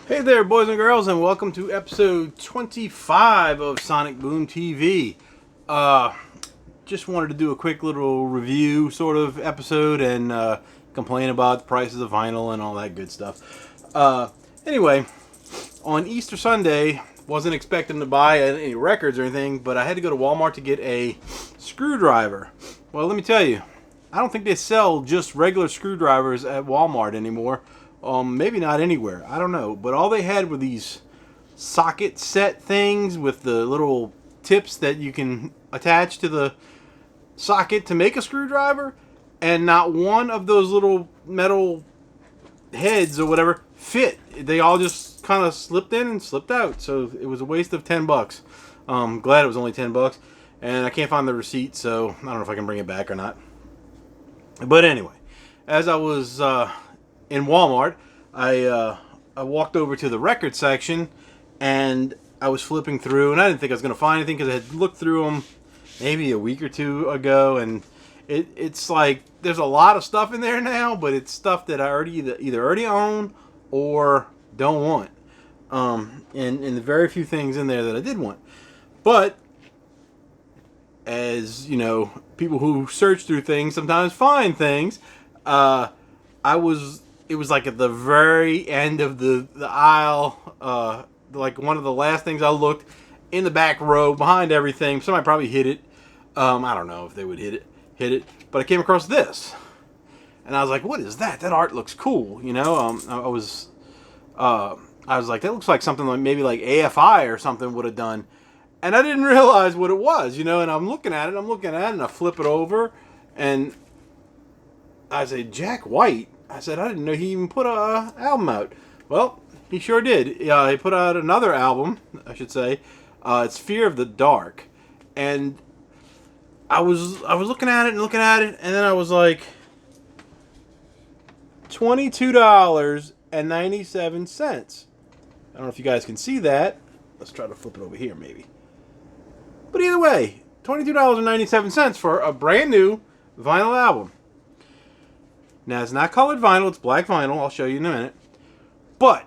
Hey there, boys and girls, and welcome to episode 25 of Sonic Boom TV. Uh, just wanted to do a quick little review sort of episode and complain about the prices of vinyl and all that good stuff. Anyway, on Easter Sunday, wasn't expecting to buy any records or anything, but I had to go to Walmart to get a screwdriver. Well, let me tell you, I don't think they sell just regular screwdrivers at Walmart anymore. Maybe not anywhere. I don't know. But all they had were these socket set things with the little tips that you can attach to the socket to make a screwdriver. And not one of those little metal heads or whatever fit. They all just kind of slipped in and slipped out. So it was a waste of $10. Glad it was only $10. And I can't find the receipt, so I don't know if I can bring it back or not. But anyway, as I was in Walmart, I walked over to the record section, and I was flipping through, and I didn't think I was going to find anything because I had looked through them maybe a week or two ago, and it's like there's a lot of stuff in there now, but it's stuff that I either already own or don't want. And the very few things in there that I did want. But as you know, people who search through things sometimes find things. It was like at the very end of the aisle, like one of the last things I looked, in the back row behind everything. Somebody probably hit it. I don't know if they would hit it, but I came across this, and I was like, "What is that? That art looks cool." You know, I was like, "That looks like something like maybe like AFI or something would have done," and I didn't realize what it was. You know, and I'm looking at it, and I flip it over, and I say, "Jack White." I said, I didn't know he even put a album out. Well, he sure did. He put out another album, I should say. It's Fear of the Dark, and I was looking at it, and then I was like, $22.97. I don't know if you guys can see that. Let's try to flip it over here, maybe. But either way, $22.97 for a brand new vinyl album. Now, it's not colored vinyl, it's black vinyl. I'll show you in a minute. But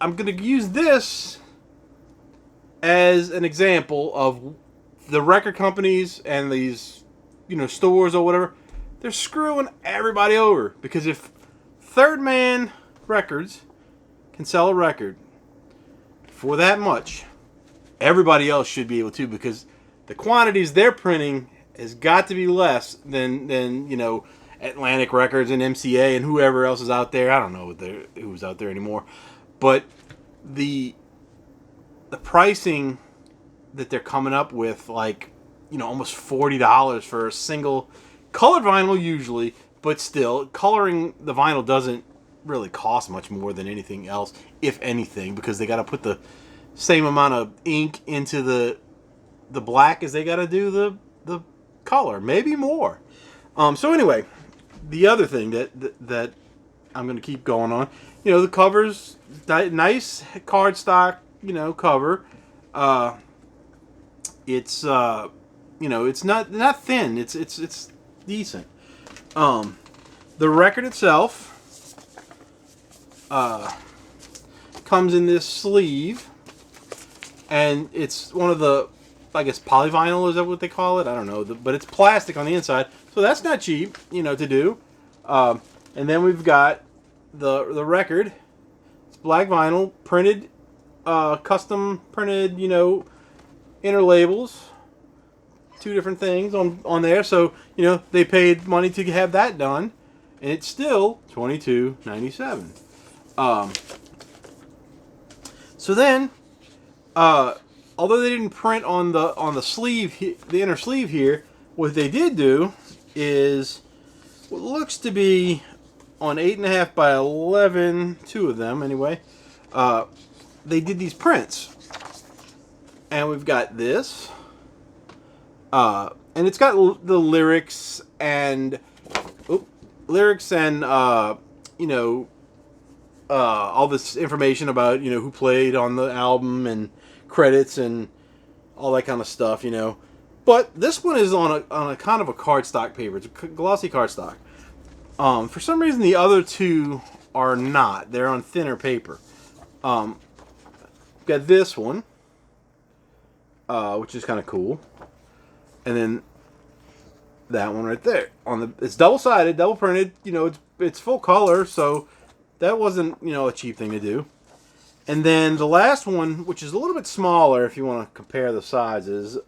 I'm going to use this as an example of the record companies and these, stores or whatever. They're screwing everybody over. Because if Third Man Records can sell a record for that much, everybody else should be able to, because the quantities they're printing has got to be less than Atlantic Records and MCA and whoever else is out there. I don't know who's out there anymore. But the pricing that they're coming up with, like, almost $40 for a single colored vinyl usually, but still, coloring the vinyl doesn't really cost much more than anything else, if anything, because they got to put the same amount of ink into the black as they got to do the color, maybe more. So anyway, the other thing that I'm going to keep going on, the cover's nice cardstock, cover. It's it's not thin. It's decent. The record itself comes in this sleeve, and it's one of the, I guess, polyvinyl, is that what they call it? I don't know, but it's plastic on the inside, so that's not cheap, to do. And then we've got the record. It's black vinyl, printed, custom printed, inner labels, two different things on there. So they paid money to have that done, and it's still $22.97. So then, although they didn't print on the sleeve, the inner sleeve here, what they did do is what looks to be on 8.5 by 11, two of them anyway. They did these prints, and we've got this, and it's got the lyrics and all this information about who played on the album and credits and all that kind of stuff, But this one is on a kind of a cardstock paper. It's a glossy cardstock. For some reason, the other two are not. They're on thinner paper. Got this one, which is kind of cool, and then that one right there. It's double-sided, double printed. You know, it's full color, so that wasn't, you know, a cheap thing to do. And then the last one, which is a little bit smaller, if you want to compare the sizes.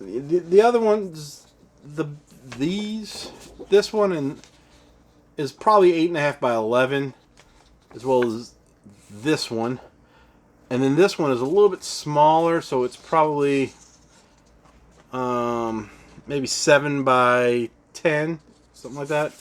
The other ones, this one is probably 8.5 by 11, as well as this one. And then this one is a little bit smaller, so it's probably maybe 7 by 10, something like that.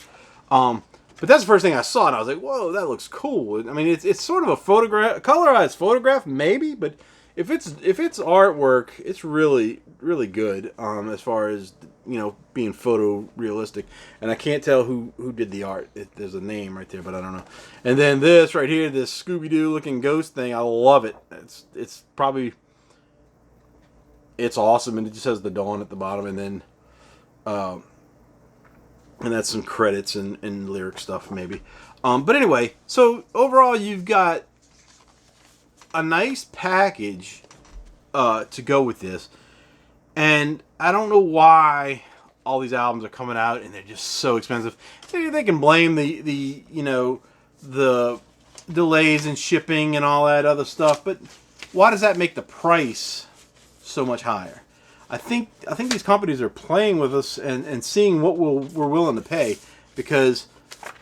But that's the first thing I saw, and I was like, "Whoa, that looks cool." I mean, it's sort of a colorized photograph, maybe, but if it's artwork, it's really really good. As far as, you know, being photorealistic, and I can't tell who did the art. There's a name right there, but I don't know. And then this right here, this Scooby-Doo looking ghost thing, I love it. It's awesome, and it just has the dawn at the bottom, and then and that's some credits and lyric stuff maybe. But anyway, so overall you've got a nice package to go with this, and I don't know why all these albums are coming out and they're just so expensive. They can blame the you know, the delays in shipping and all that other stuff, but why does that make the price so much higher? I think these companies are playing with us and seeing what we're willing to pay, because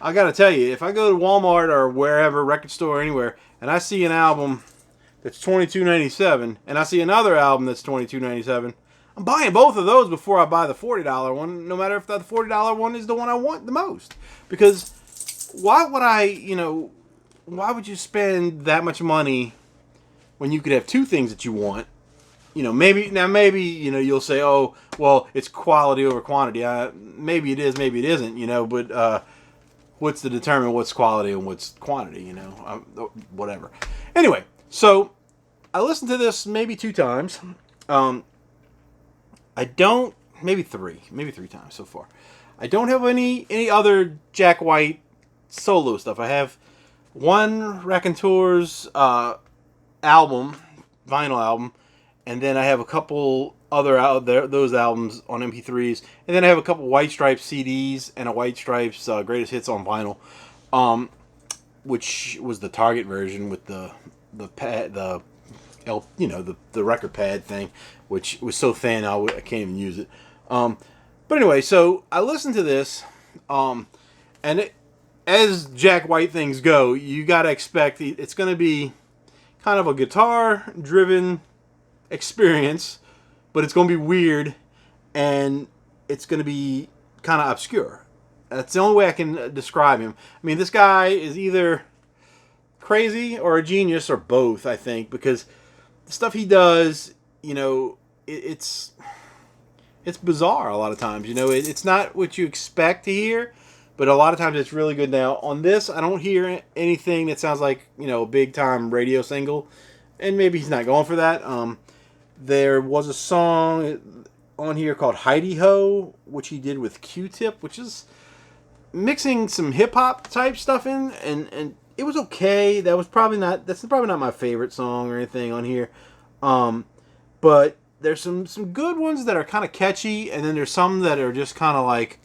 I got to tell you, if I go to Walmart or wherever, record store, anywhere, and I see an album that's $22.97 and I see another album that's $22.97, I'm buying both of those before I buy the $40 one, no matter if the $40 one is the one I want the most. Because why would you spend that much money when you could have two things that you want? You know, maybe, you know, you'll say, oh, well, it's quality over quantity. Maybe it is, maybe it isn't, you know, but what's to determine what's quality and what's quantity, you know? Whatever. Anyway, so I listened to this maybe 2 times. Maybe three times so far. I don't have any other Jack White solo stuff. I have one Raconteurs album, vinyl album, and then I have a couple other out there, those albums on MP3s, and then I have a couple White Stripes CDs and a White Stripes greatest hits on vinyl, which was the Target version with the pad, the record pad thing, which was so thin I can't even use it. But anyway, so I listened to this, and as Jack White things go, you gotta expect it's gonna be kind of a guitar-driven experience, but it's going to be weird, and it's going to be kind of obscure. That's the only way I can describe him. I mean, this guy is either crazy or a genius or both, I think, because the stuff he does, you know, it's bizarre a lot of times. You know, it's not what you expect to hear, but a lot of times it's really good. Now, on this, I don't hear anything that sounds like, you know, a big-time radio single, and maybe he's not going for that. There was a song on here called Heidi Ho, which he did with Q-Tip, which is mixing some hip-hop type stuff in, and it was okay. That's probably not my favorite song or anything on here. But there's some good ones that are kind of catchy, and then there's some that are just kind of like,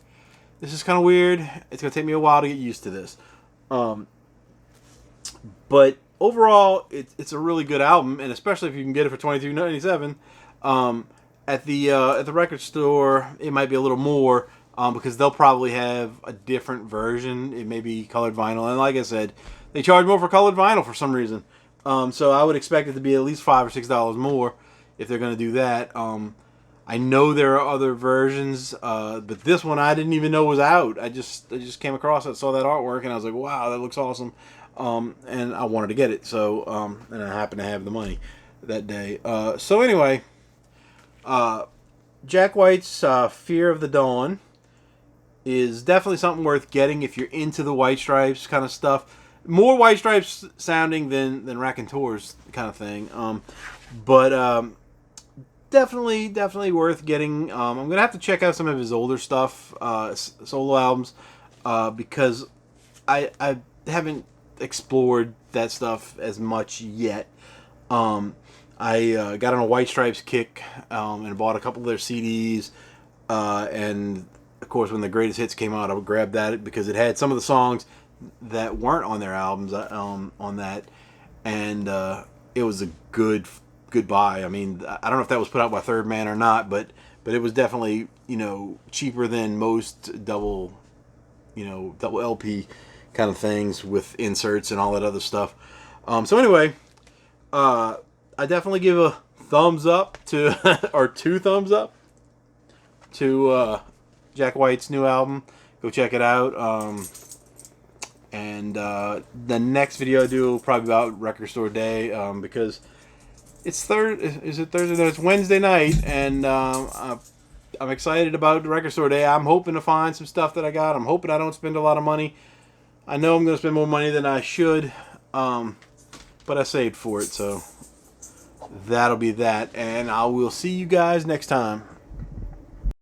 this is kind of weird. It's going to take me a while to get used to this. But overall, it's a really good album, and especially if you can get it for $22.97. At the record store, it might be a little more, because they'll probably have a different version. It may be colored vinyl, and like I said, they charge more for colored vinyl for some reason. So I would expect it to be at least $5 or $6 more if they're going to do that. I know there are other versions, but this one I didn't even know was out. I just came across it, saw that artwork, and I was like, wow, that looks awesome. And I wanted to get it, so and I happened to have the money that day. So anyway, Jack White's Fear of the Dawn is definitely something worth getting if you're into the White Stripes kind of stuff. More White Stripes sounding than Raconteurs kind of thing. But definitely worth getting. I'm going to have to check out some of his older stuff, solo albums, because I haven't explored that stuff as much yet. I got on a White Stripes kick and bought a couple of their CDs. And of course, when the greatest hits came out, I would grab that because it had some of the songs that weren't on their albums on that, and it was a good buy. I mean, I don't know if that was put out by Third Man or not, but it was definitely cheaper than most double LP kind of things with inserts and all that other stuff. So anyway, I definitely give a thumbs up to or 2 thumbs up to Jack White's new album. Go check it out. And the next video I do will probably be about Record Store Day because it's Is it Thursday? No, it's Wednesday night, and I'm excited about Record Store Day. I'm hoping to find some stuff that I got. I'm hoping I don't spend a lot of money. I know I'm going to spend more money than I should, but I saved for it, so that'll be that. And I will see you guys next time.